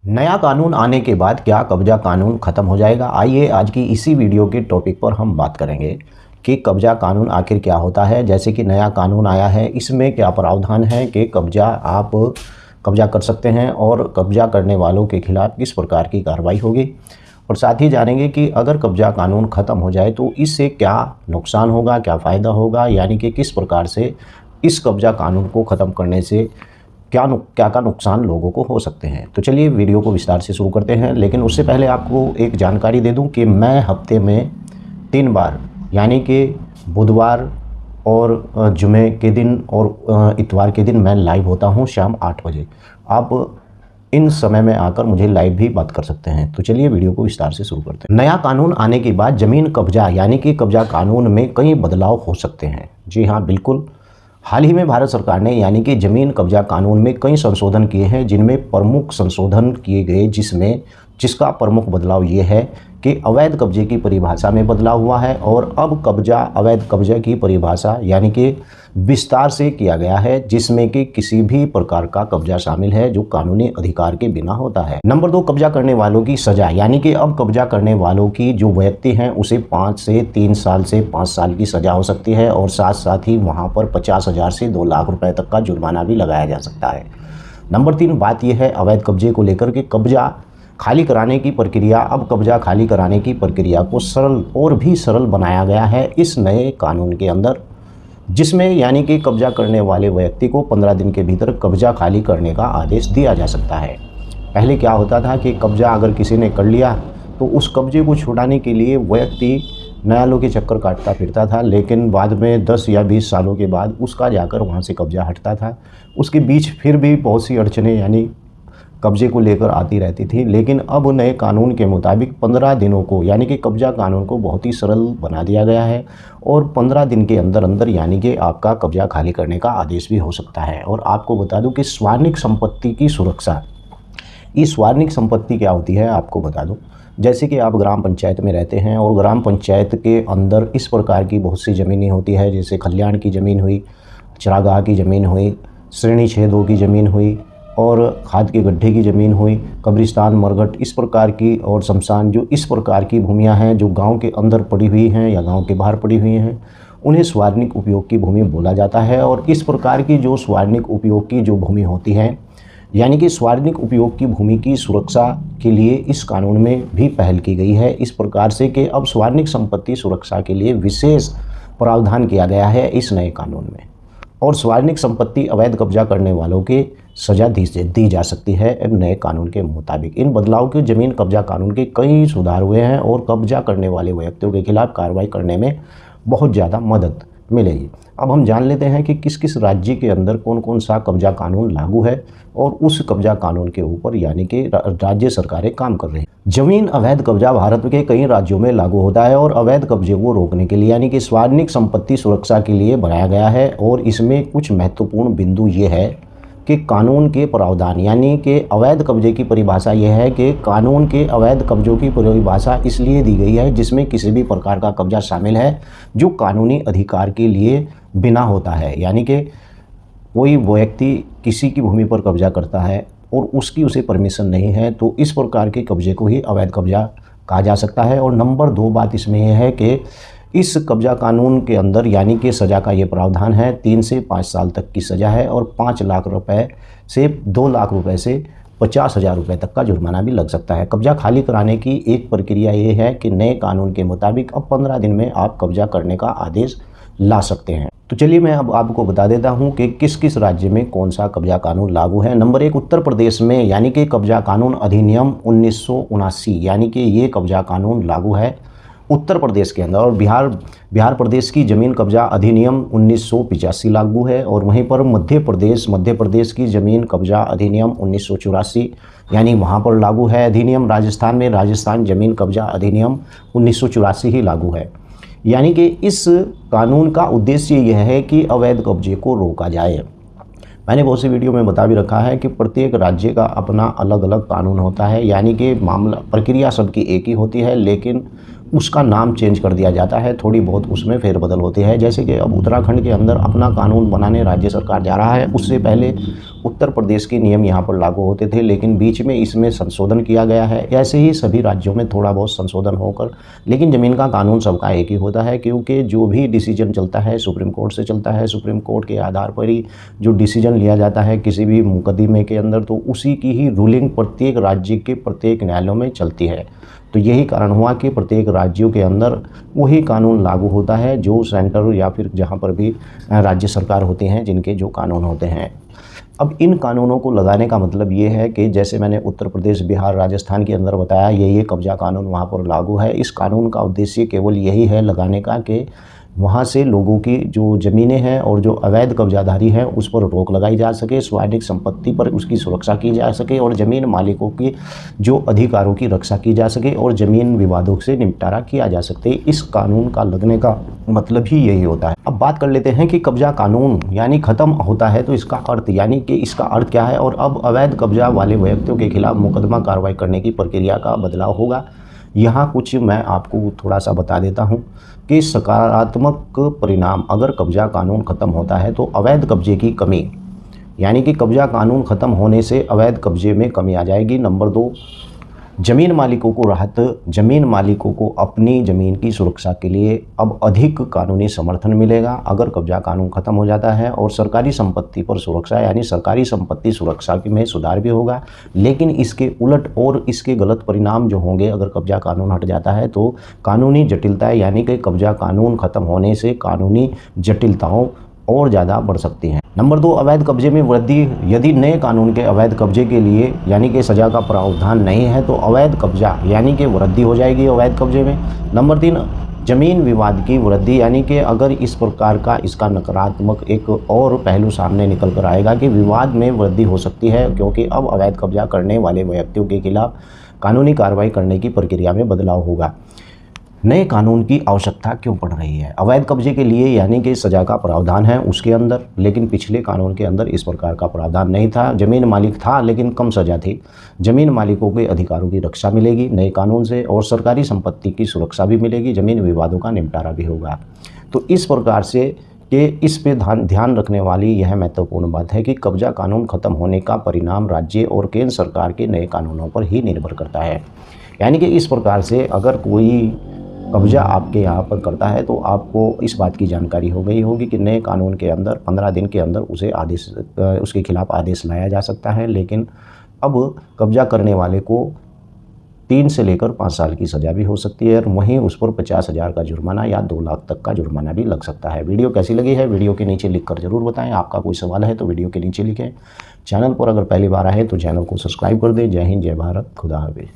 नया कानून आने के बाद क्या कब्जा कानून ख़त्म हो जाएगा? आइए आज की इसी वीडियो के टॉपिक पर हम बात करेंगे कि कब्जा कानून आखिर क्या होता है। जैसे कि नया कानून आया है, इसमें क्या प्रावधान है कि आप कब्जा कर सकते हैं और कब्जा करने वालों के खिलाफ किस प्रकार की कार्रवाई होगी। और साथ ही जानेंगे कि अगर कब्जा कानून ख़त्म हो जाए तो इससे क्या नुकसान होगा, क्या फ़ायदा होगा, यानी कि किस प्रकार से इस कब्जा कानून को ख़त्म करने से क्या नुकसान लोगों को हो सकते हैं। तो चलिए वीडियो को विस्तार से शुरू करते हैं। लेकिन उससे पहले आपको एक जानकारी दे दूं कि मैं हफ्ते में 3 बार यानी कि बुधवार और जुमे के दिन और इतवार के दिन मैं लाइव होता हूं शाम 8 बजे। आप इन समय में आकर मुझे लाइव भी बात कर सकते हैं। तो चलिए वीडियो को विस्तार से शुरू करते हैं। नया कानून आने के बाद ज़मीन कब्जा यानी कि कब्जा कानून में कई बदलाव हो सकते हैं। जी हाँ, बिल्कुल। हाल ही में भारत सरकार ने यानी कि ज़मीन कब्जा कानून में कई संशोधन किए हैं, जिनमें प्रमुख संशोधन किए गए जिसका प्रमुख बदलाव ये है कि अवैध कब्जे की परिभाषा में बदलाव हुआ है और अब अवैध कब्जा की परिभाषा यानी कि विस्तार से किया गया है, जिसमें कि किसी भी प्रकार का कब्जा शामिल है जो कानूनी अधिकार के बिना होता है। नंबर 2, कब्जा करने वालों की सजा यानी कि अब कब्जा करने वालों की जो व्यक्ति हैं उसे 5 से 3 साल से 5 साल की सजा हो सकती है और साथ ही वहां पर 50,000 से 2 लाख रुपए तक का जुर्माना भी लगाया जा सकता है। नंबर 3 बात यह है अवैध कब्जे को लेकर के कब्जा खाली कराने की प्रक्रिया। अब कब्जा खाली कराने की प्रक्रिया को सरल और भी सरल बनाया गया है इस नए कानून के अंदर, जिसमें यानी कि कब्जा करने वाले व्यक्ति को 15 दिन के भीतर कब्जा खाली करने का आदेश दिया जा सकता है। पहले क्या होता था कि कब्जा अगर किसी ने कर लिया तो उस कब्जे को छुड़ाने के लिए व्यक्ति न्यायालयों के चक्कर काटता फिरता था, लेकिन बाद में 10 या 20 सालों के बाद उसका जाकर वहाँ से कब्जा हटता था। उसके बीच फिर भी बहुत सी अड़चनें यानी कब्जे को लेकर आती रहती थी, लेकिन अब नए कानून के मुताबिक 15 दिनों को यानी कि कब्जा कानून को बहुत ही सरल बना दिया गया है और 15 दिन के अंदर अंदर यानी कि आपका कब्जा खाली करने का आदेश भी हो सकता है। और आपको बता दूं कि सार्वजनिक संपत्ति की सुरक्षा, ये सार्वजनिक संपत्ति क्या होती है आपको बता दूं। जैसे कि आप ग्राम पंचायत में रहते हैं और ग्राम पंचायत के अंदर इस प्रकार की बहुत सी ज़मीनें होती है, जैसे खलिहान की ज़मीन हुई, चरागाह की ज़मीन हुई, श्रेणी 6-2 की ज़मीन हुई और खाद के गड्ढे की ज़मीन हुई, कब्रिस्तान, मरघट, इस प्रकार की और शमशान, जो इस प्रकार की भूमियां हैं जो गांव के अंदर पड़ी हुई हैं या गांव के बाहर पड़ी हुई हैं, उन्हें सार्वजनिक उपयोग की भूमि बोला जाता है। और इस प्रकार की जो सार्वजनिक उपयोग की जो भूमि होती है यानी कि सार्वजनिक उपयोग की भूमि की सुरक्षा के लिए इस कानून में भी पहल की गई है, इस प्रकार से कि अब सार्वजनिक संपत्ति सुरक्षा के लिए विशेष प्रावधान किया गया है इस नए कानून में। और सार्वजनिक संपत्ति अवैध कब्जा करने वालों के सजा दी जा सकती है नए कानून के मुताबिक। इन बदलाव के ज़मीन कब्जा कानून के कई सुधार हुए हैं और कब्जा करने वाले व्यक्तियों के खिलाफ कार्रवाई करने में बहुत ज़्यादा मदद मिलेगी। अब हम जान लेते हैं कि किस किस राज्य के अंदर कौन कौन सा कब्जा कानून लागू है और उस कब्जा कानून के ऊपर यानी कि राज्य सरकारें काम कर रही हैं। जमीन अवैध कब्जा भारत के कई राज्यों में लागू होता है और अवैध कब्जे को रोकने के लिए यानी कि सार्वजनिक संपत्ति सुरक्षा के लिए बनाया गया है। और इसमें कुछ महत्वपूर्ण बिंदु ये है कि कानून के प्रावधान यानी कि अवैध कब्जे की परिभाषा यह है कि कानून के अवैध कब्जों की परिभाषा इसलिए दी गई है जिसमें किसी भी प्रकार का कब्जा शामिल है जो कानूनी अधिकार के लिए बिना होता है। यानी कि कोई व्यक्ति किसी की भूमि पर कब्जा करता है और उसकी उसे परमिशन नहीं है तो इस प्रकार के कब्जे को ही अवैध कब्जा कहा जा सकता है। और नंबर 2 बात इसमें यह है कि इस कब्जा कानून के अंदर यानी कि सज़ा का ये प्रावधान है 3 से 5 साल तक की सज़ा है और 5 लाख रुपए से 2 लाख रुपए से 50,000 रुपये तक का जुर्माना भी लग सकता है। कब्जा खाली कराने की एक प्रक्रिया ये है कि नए कानून के मुताबिक अब 15 दिन में आप कब्जा करने का आदेश ला सकते हैं। तो चलिए मैं अब आपको बता देता हूं कि किस किस राज्य में कौन सा कब्जा कानून लागू है। नंबर 1, उत्तर प्रदेश में यानी कि कब्जा कानून अधिनियम 1979 यानी कि ये कब्जा कानून लागू है उत्तर प्रदेश के अंदर। और बिहार प्रदेश की ज़मीन कब्जा अधिनियम 1985 लागू है। और वहीं पर मध्य प्रदेश की ज़मीन कब्जा अधिनियम 1984 यानी वहाँ पर लागू है अधिनियम। राजस्थान में राजस्थान ज़मीन कब्जा अधिनियम 1984 ही लागू है। यानी कि इस कानून का उद्देश्य यह है कि अवैध कब्जे को रोका जाए। मैंने बहुत सी वीडियो में बता भी रखा है कि प्रत्येक राज्य का अपना अलग अलग कानून होता है, यानी कि मामला प्रक्रिया सबकी एक ही होती है, लेकिन उसका नाम चेंज कर दिया जाता है, थोड़ी बहुत उसमें फेरबदल होती है। जैसे कि अब उत्तराखंड के अंदर अपना कानून बनाने राज्य सरकार जा रहा है, उससे पहले उत्तर प्रदेश के नियम यहाँ पर लागू होते थे, लेकिन बीच में इसमें संशोधन किया गया है। ऐसे ही सभी राज्यों में थोड़ा बहुत संशोधन होकर, लेकिन ज़मीन का कानून सबका एक ही होता है, क्योंकि जो भी डिसीजन चलता है सुप्रीम कोर्ट से चलता है। सुप्रीम कोर्ट के आधार पर ही जो डिसीजन लिया जाता है किसी भी मुकदमे के अंदर, तो उसी की ही रूलिंग प्रत्येक राज्य के प्रत्येक न्यायालयों में चलती है। तो यही कारण हुआ कि प्रत्येक राज्यों के अंदर वही कानून लागू होता है जो सेंटर या फिर जहाँ पर भी राज्य सरकार होती हैं जिनके जो कानून होते हैं। अब इन कानूनों को लगाने का मतलब ये है कि जैसे मैंने उत्तर प्रदेश, बिहार, राजस्थान के अंदर बताया, ये कब्जा कानून वहाँ पर लागू है। इस कानून का उद्देश्य केवल यही है लगाने का कि वहाँ से लोगों की जो ज़मीनें हैं और जो अवैध कब्जाधारी हैं उस पर रोक लगाई जा सके, स्वायत्त संपत्ति पर उसकी सुरक्षा की जा सके और ज़मीन मालिकों की जो अधिकारों की रक्षा की जा सके और ज़मीन विवादों से निपटारा किया जा सकते। इस कानून का लगने का मतलब ही यही होता है। अब बात कर लेते हैं कि कब्जा कानून यानी ख़त्म होता है तो इसका अर्थ यानी कि इसका अर्थ क्या है, और अब अवैध कब्जा वाले व्यक्तियों के खिलाफ मुकदमा कार्रवाई करने की प्रक्रिया का बदलाव होगा। यहाँ कुछ मैं आपको थोड़ा सा बता देता हूँ कि सकारात्मक परिणाम अगर कब्जा कानून ख़त्म होता है तो अवैध कब्जे की कमी, यानी कि कब्जा कानून ख़त्म होने से अवैध कब्जे में कमी आ जाएगी। नंबर 2, ज़मीन मालिकों को राहत, ज़मीन मालिकों को अपनी ज़मीन की सुरक्षा के लिए अब अधिक कानूनी समर्थन मिलेगा अगर कब्जा कानून ख़त्म हो जाता है। और सरकारी संपत्ति पर सुरक्षा यानी सरकारी संपत्ति सुरक्षा में सुधार भी होगा। लेकिन इसके उलट और इसके गलत परिणाम जो होंगे अगर कब्जा कानून हट जाता है तो कानूनी जटिलताएँ, यानी कि कब्जा कानून ख़त्म होने से कानूनी जटिलताओं और ज़्यादा बढ़ सकती हैं। नंबर 2, अवैध कब्जे में वृद्धि। यदि नए कानून के अवैध कब्जे के लिए यानी कि सज़ा का प्रावधान नहीं है तो अवैध कब्जा यानी कि वृद्धि हो जाएगी अवैध कब्जे में। नंबर 3, ज़मीन विवाद की वृद्धि, यानी कि अगर इस प्रकार का इसका नकारात्मक एक और पहलू सामने निकल कर आएगा कि विवाद में वृद्धि हो सकती है, क्योंकि अब अवैध कब्जा करने वाले व्यक्तियों के खिलाफ कानूनी कार्रवाई करने की प्रक्रिया में बदलाव होगा। नए कानून की आवश्यकता क्यों पड़ रही है? अवैध कब्जे के लिए यानी कि सज़ा का प्रावधान है उसके अंदर, लेकिन पिछले कानून के अंदर इस प्रकार का प्रावधान नहीं था। ज़मीन मालिक था लेकिन कम सज़ा थी। ज़मीन मालिकों के अधिकारों की रक्षा मिलेगी नए कानून से और सरकारी संपत्ति की सुरक्षा भी मिलेगी, ज़मीन विवादों का निपटारा भी होगा। तो इस प्रकार से कि इस पे ध्यान रखने वाली यह महत्वपूर्ण बात है कि कब्जा कानून ख़त्म होने का परिणाम राज्य और केंद्र सरकार के नए कानूनों पर ही निर्भर करता है। यानी कि इस प्रकार से अगर कोई कब्जा आपके यहाँ पर करता है तो आपको इस बात की जानकारी हो गई होगी कि नए कानून के अंदर 15 दिन के अंदर उसे उसके खिलाफ आदेश लाया जा सकता है। लेकिन अब कब्जा करने वाले को 3 से लेकर 5 साल की सज़ा भी हो सकती है और वहीं उस पर 50,000 का जुर्माना या 2 लाख तक का जुर्माना भी लग सकता है। वीडियो कैसी लगी है वीडियो के नीचे लिखकर ज़रूर बताएं। आपका कोई सवाल है तो वीडियो के नीचे लिखें। चैनल पर अगर पहली बार आए तो चैनल को सब्सक्राइब कर दें। जय हिंद, जय भारत, खुदा हाफिज़।